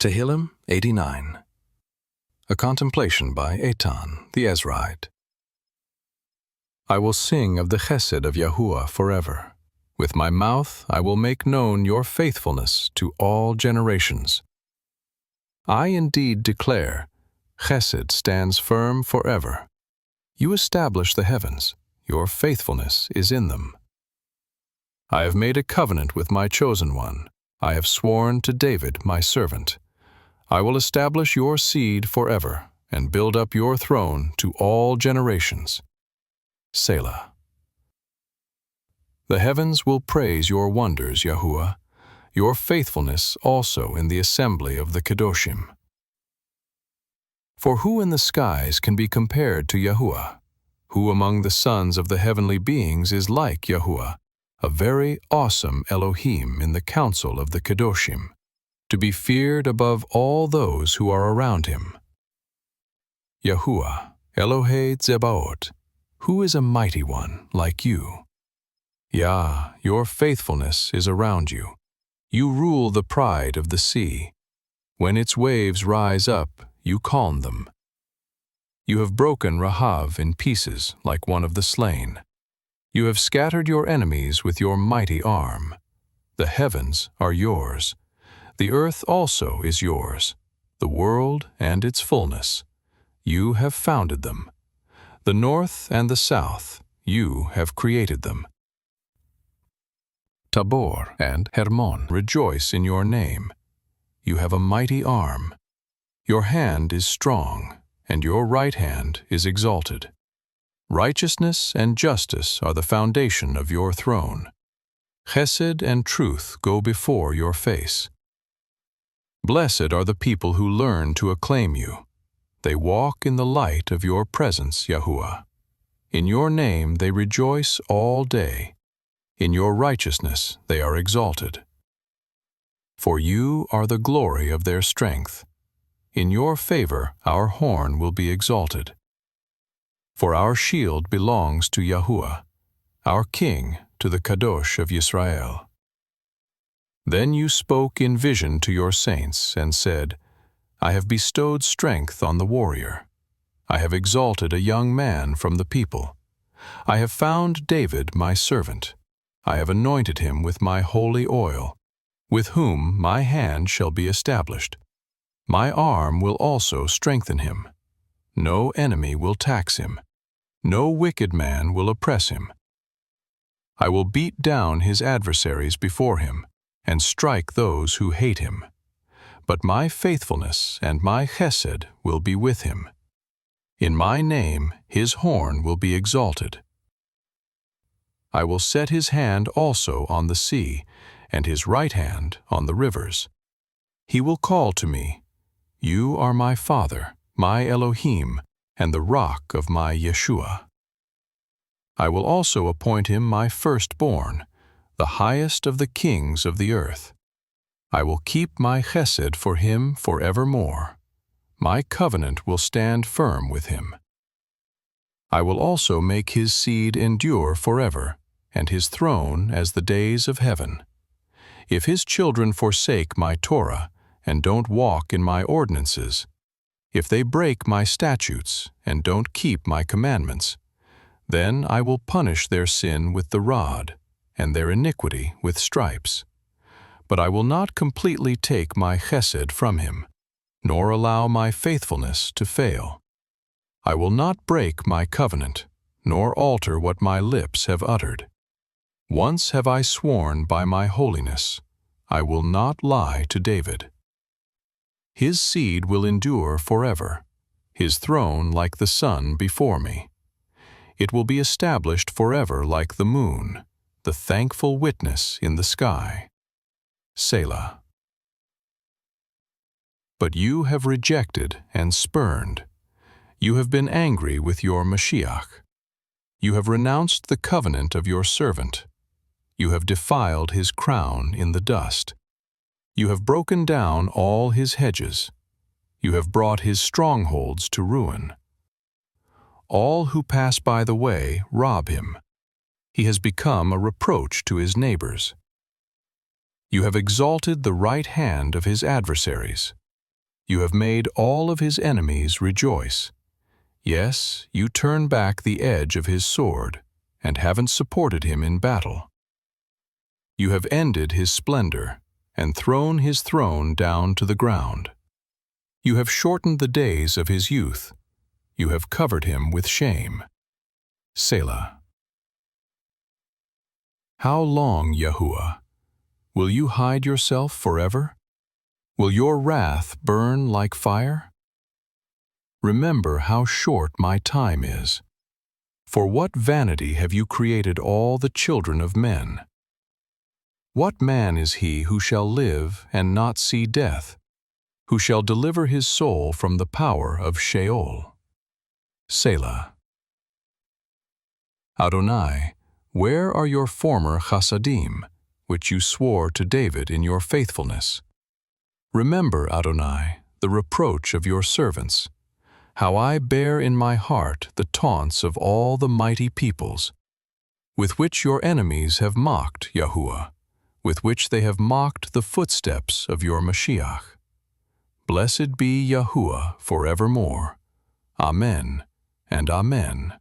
Tehillim 89. A contemplation by Eitan the Ezrahite. I will sing of the chesed of Yahuwah forever. With my mouth I will make known your faithfulness to all generations. I indeed declare, chesed stands firm forever. You establish the heavens, your faithfulness is in them. I have made a covenant with my chosen one. I have sworn to David my servant. I will establish your seed forever and build up your throne to all generations. Selah. The heavens will praise your wonders, Yahuwah, your faithfulness also in the assembly of the Kedoshim. For who in the skies can be compared to Yahuwah? Who among the sons of the heavenly beings is like Yahuwah, a very awesome Elohim in the council of the Kedoshim, to be feared above all those who are around him? Yahuwah, Elohei Tzebaot, who is a mighty one like you? Yah, your faithfulness is around you. You rule the pride of the sea. When its waves rise up, you calm them. You have broken Rahav in pieces like one of the slain. You have scattered your enemies with your mighty arm. The heavens are yours. The earth also is yours, the world and its fullness. You have founded them. The north and the south, you have created them. Tabor and Hermon rejoice in your name. You have a mighty arm. Your hand is strong, and your right hand is exalted. Righteousness and justice are the foundation of your throne. Chesed and truth go before your face. Blessed are the people who learn to acclaim you. They walk in the light of your presence, Yahuwah. In your name they rejoice all day. In your righteousness they are exalted. For you are the glory of their strength. In your favor our horn will be exalted. For our shield belongs to Yahuwah, our King to the Kadosh of Yisrael. Then you spoke in vision to your saints and said, I have bestowed strength on the warrior. I have exalted a young man from the people. I have found David my servant. I have anointed him with my holy oil, with whom my hand shall be established. My arm will also strengthen him. No enemy will tax him. No wicked man will oppress him. I will beat down his adversaries before him, and strike those who hate him. But my faithfulness and my chesed will be with him. In my name his horn will be exalted. I will set his hand also on the sea, and his right hand on the rivers. He will call to me, You are my Father, my Elohim, and the rock of my Yeshua. I will also appoint him my firstborn, the highest of the kings of the earth. I will keep my chesed for him forevermore. My covenant will stand firm with him. I will also make his seed endure forever, and his throne as the days of heaven. If his children forsake my Torah, and don't walk in my ordinances, if they break my statutes, and don't keep my commandments, then I will punish their sin with the rod, and their iniquity with stripes. But I will not completely take my chesed from him, nor allow my faithfulness to fail. I will not break my covenant, nor alter what my lips have uttered. Once have I sworn by my holiness, I will not lie to David. His seed will endure forever, his throne like the sun before me. It will be established forever like the moon, the thankful witness in the sky. Selah. But you have rejected and spurned. You have been angry with your Mashiach. You have renounced the covenant of your servant. You have defiled his crown in the dust. You have broken down all his hedges. You have brought his strongholds to ruin. All who pass by the way rob him. He has become a reproach to his neighbors. You have exalted the right hand of his adversaries. You have made all of his enemies rejoice. Yes, you turn back the edge of his sword, and haven't supported him in battle. You have ended his splendor, and thrown his throne down to the ground. You have shortened the days of his youth. You have covered him with shame. Selah. How long, Yahuwah? Will you hide yourself forever? Will your wrath burn like fire? Remember how short my time is. For what vanity have you created all the children of men? What man is he who shall live and not see death, who shall deliver his soul from the power of Sheol? Selah. Adonai, where are your former chasadim, which you swore to David in your faithfulness? Remember, Adonai, the reproach of your servants, how I bear in my heart the taunts of all the mighty peoples, with which your enemies have mocked, Yahuwah, with which they have mocked the footsteps of your Mashiach. Blessed be Yahuwah forevermore. Amen and Amen.